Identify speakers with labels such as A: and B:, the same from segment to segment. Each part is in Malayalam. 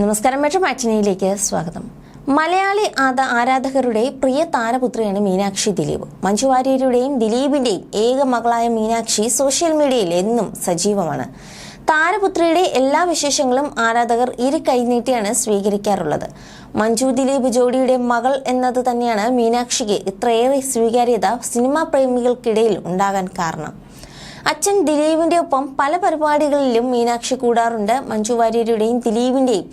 A: നമസ്കാരം, മെട്രോ മാറ്റിനിയിലേക്ക് സ്വാഗതം. മലയാളി ആരാധകരുടെ പ്രിയ താരപുത്രിയാണ് മീനാക്ഷി ദിലീപ്. മഞ്ജു വാര്യരുടെയും ദിലീപിന്റെയും ഏക മകളായ മീനാക്ഷി സോഷ്യൽ മീഡിയയിൽ എന്നും സജീവമാണ്. താരപുത്രിയുടെ എല്ലാ വിശേഷങ്ങളും ആരാധകർ ഇരു കൈനീട്ടിയാണ് സ്വീകരിക്കാറുള്ളത്. മഞ്ജു ദിലീപ് ജോഡിയുടെ മകൾ എന്നത് തന്നെയാണ് മീനാക്ഷിക്ക് ഇത്രയേറെ സ്വീകാര്യത സിനിമാ പ്രേമികൾക്കിടയിൽ ഉണ്ടാകാൻ കാരണം. അച്ഛൻ ദിലീപിന്റെ ഒപ്പം പല പരിപാടികളിലും മീനാക്ഷി കൂടാറുണ്ട്. മഞ്ജു വാര്യരുടെയും ദിലീപിന്റെയും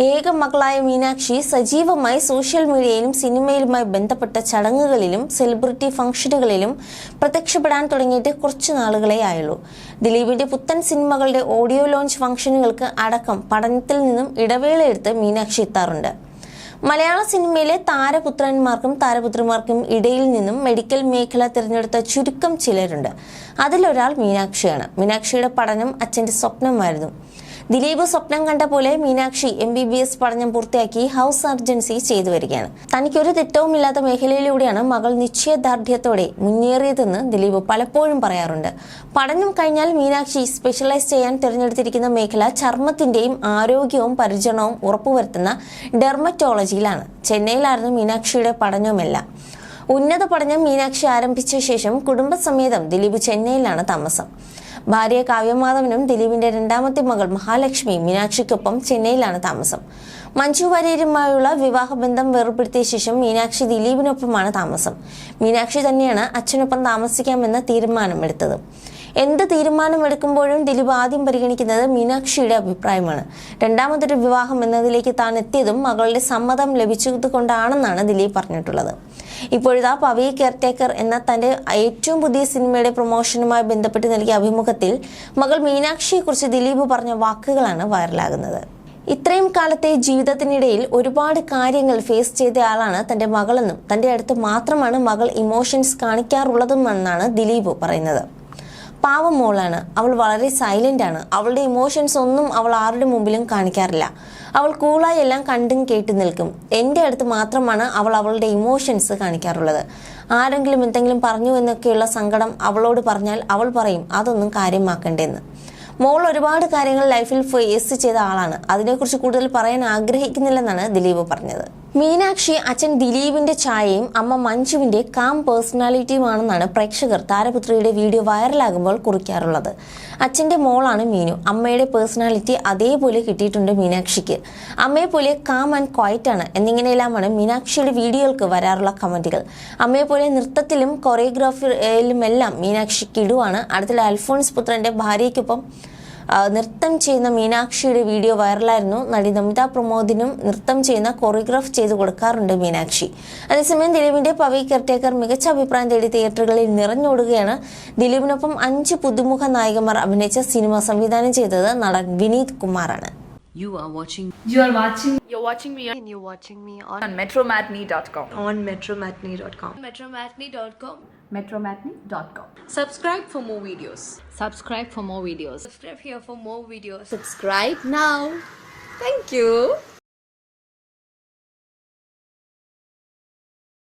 A: ഏക മകളായ മീനാക്ഷി സജീവമായി സോഷ്യൽ മീഡിയയിലും സിനിമയിലുമായി ബന്ധപ്പെട്ട ചടങ്ങുകളിലും സെലിബ്രിറ്റി ഫംഗ്ഷനുകളിലും പ്രത്യക്ഷപ്പെടാൻ തുടങ്ങിയിട്ട് കുറച്ചു നാളുകളെ ആയുള്ളൂ. ദിലീപിന്റെ പുത്തൻ സിനിമകളുടെ ഓഡിയോ ലോഞ്ച് ഫംഗ്ഷനുകൾക്ക് അടക്കം പഠനത്തിൽ നിന്നും ഇടവേളയെടുത്ത് മീനാക്ഷി എത്താറുണ്ട്. മലയാള സിനിമയിലെ താരപുത്രന്മാർക്കും താരപുത്രിമാർക്കും ഇടയിൽ നിന്നും മെഡിക്കൽ മേഖല തിരഞ്ഞെടുത്ത ചുരുക്കം ചിലരുണ്ട്. അതിലൊരാൾ മീനാക്ഷിയാണ്. മീനാക്ഷിയുടെ പഠനം അച്ഛന്റെ സ്വപ്നമായിരുന്നു. ദിലീപ് സ്വപ്നം കണ്ട പോലെ മീനാക്ഷി MBBS പഠനം പൂർത്തിയാക്കി ഹൗസ് സർജൻസി ചെയ്തു വരികയാണ്. തനിക്കൊരു തെറ്റവുമില്ലാത്ത മേഖലയിലൂടെയാണ് മകൾ നിശ്ചയദാർഢ്യത്തോടെ മുന്നേറിയതെന്ന് ദിലീപ് പലപ്പോഴും പറയാറുണ്ട്. പഠനം കഴിഞ്ഞാൽ മീനാക്ഷി സ്പെഷ്യലൈസ് ചെയ്യാൻ തിരഞ്ഞെടുത്തിരിക്കുന്ന മേഖല ചർമ്മത്തിന്റെയും ആരോഗ്യവും പരിചരണവും ഉറപ്പുവരുത്തുന്ന ഡെർമറ്റോളജിയിലാണ്. ചെന്നൈയിലായിരുന്നു മീനാക്ഷിയുടെ പഠനവുമെല്ലാം. ഉന്നത പഠനം മീനാക്ഷി ആരംഭിച്ച ശേഷം കുടുംബസമേതം ദിലീപ് ചെന്നൈയിലാണ് താമസം. ഭാര്യ കാവ്യമാധവനും ദിലീപിന്റെ രണ്ടാമത്തെ മകൾ മഹാലക്ഷ്മി മീനാക്ഷിക്കൊപ്പം ചെന്നൈയിലാണ് താമസം. മഞ്ജു വാര്യരുമായുള്ള വിവാഹബന്ധം വേർപെടുത്തിയ ശേഷം മീനാക്ഷി ദിലീപിനൊപ്പമാണ് താമസം. മീനാക്ഷി തന്നെയാണ് അച്ഛനൊപ്പം താമസിക്കാമെന്ന തീരുമാനമെടുത്തത്. എന്ത് തീരുമാനമെടുക്കുമ്പോഴും ദിലീപ് ആദ്യം പരിഗണിക്കുന്നത് മീനാക്ഷിയുടെ അഭിപ്രായമാണ്. രണ്ടാമതൊരു വിവാഹം എന്നതിലേക്ക് താൻ എത്തിയതും മകളുടെ സമ്മതം ലഭിച്ചതുകൊണ്ടാണെന്നാണ് ദിലീപ് പറഞ്ഞിട്ടുള്ളത്. ഇപ്പോഴത്തെ പവി കെയർടേക്കർ എന്ന തന്റെ ഏറ്റവും പുതിയ സിനിമയുടെ പ്രൊമോഷനുമായി ബന്ധപ്പെട്ട് നൽകിയ അഭിമുഖത്തിൽ മകൾ മീനാക്ഷിയെക്കുറിച്ച് ദിലീപ് പറഞ്ഞ വാക്കുകളാണ് വൈറലാകുന്നത്. ഇത്രയും കാലത്തെ ജീവിതത്തിനിടയിൽ ഒരുപാട് കാര്യങ്ങൾ ഫേസ് ചെയ്ത ആളാണ് തന്റെ മകളെന്നും തന്റെ അടുത്ത് മാത്രമാണ് മകൾ ഇമോഷൻസ് കാണിക്കാറുള്ളതുമെന്നാണ് ദിലീപ് പറയുന്നത്. പാവം മോളാണ്, അവൾ വളരെ സൈലന്റ് ആണ്. അവളുടെ ഇമോഷൻസ് ഒന്നും അവൾ ആരുടെ മുമ്പിലും കാണിക്കാറില്ല. അവൾ കൂളായി എല്ലാം കണ്ടും കേട്ടു നിൽക്കും. എൻ്റെ അടുത്ത് മാത്രമാണ് അവൾ അവളുടെ ഇമോഷൻസ് കാണിക്കാറുള്ളത്. ആരെങ്കിലും എന്തെങ്കിലും പറഞ്ഞു എന്നൊക്കെയുള്ള സങ്കടം അവളോട് പറഞ്ഞാൽ അവൾ പറയും അതൊന്നും കാര്യമാക്കണ്ടേന്ന്. മോൾ ഒരുപാട് കാര്യങ്ങൾ ലൈഫിൽ ഫേസ് ചെയ്ത ആളാണ്. അതിനെക്കുറിച്ച് കൂടുതൽ പറയാൻ ആഗ്രഹിക്കുന്നില്ലെന്നാണ് ദിലീപ് പറഞ്ഞത്. മീനാക്ഷി അച്ഛൻ ദിലീപിന്റെ ഛായയും അമ്മ മഞ്ജുവിന്റെ കാം പേഴ്സണാലിറ്റിയുമാണെന്നാണ് പ്രേക്ഷകർ താരപുത്രിയുടെ വീഡിയോ വൈറലാകുമ്പോൾ കുറിക്കാറുള്ളത്. അച്ഛന്റെ മോളാണ് മീനു. അമ്മയുടെ പേഴ്സണാലിറ്റി അതേപോലെ കിട്ടിയിട്ടുണ്ട് മീനാക്ഷിക്ക്. അമ്മയെ പോലെ കാം ആൻഡ് ക്വയറ്റ് ആണ് എന്നിങ്ങനെയെല്ലാമാണ് മീനാക്ഷിയുടെ വീഡിയോകൾക്ക് വരാറുള്ള കമന്റുകൾ. അമ്മയെ പോലെ നൃത്തത്തിലും കൊറിയോഗ്രാഫിയിലുമെല്ലാം മീനാക്ഷി കിടുവാണ്. അടുത്തിടെ അൽഫോൺസ് പുത്രന്റെ ഭാര്യയ്ക്കൊപ്പം നൃത്തം ചെയ്യുന്ന മീനാക്ഷിയുടെ വീഡിയോ വൈറലായിരുന്നു. നടി നമിത പ്രമോദിനും നൃത്തം ചെയ്യുന്ന കൊറിയോഗ്രാഫ് ചെയ്തു കൊടുക്കാറുണ്ട് മീനാക്ഷി. അതേസമയം ദിലീപിന്റെ പവി കെയർടേക്കർ മികച്ച അഭിപ്രായം തേടി തിയേറ്ററുകളിൽ നിറഞ്ഞോടുകയാണ്. ദിലീപിനൊപ്പം 5 പുതുമുഖ നായികമാർ അഭിനയിച്ച സിനിമ സംവിധാനം ചെയ്തത് നടൻ വിനീത് കുമാറാണ്.
B: You're watching me
C: on metromatney.com.
B: on metromatney.com.
C: metromatney.com.
B: Subscribe for more videos.
C: Subscribe for more videos.
B: Subscribe here for more videos.
C: Subscribe now. Thank you.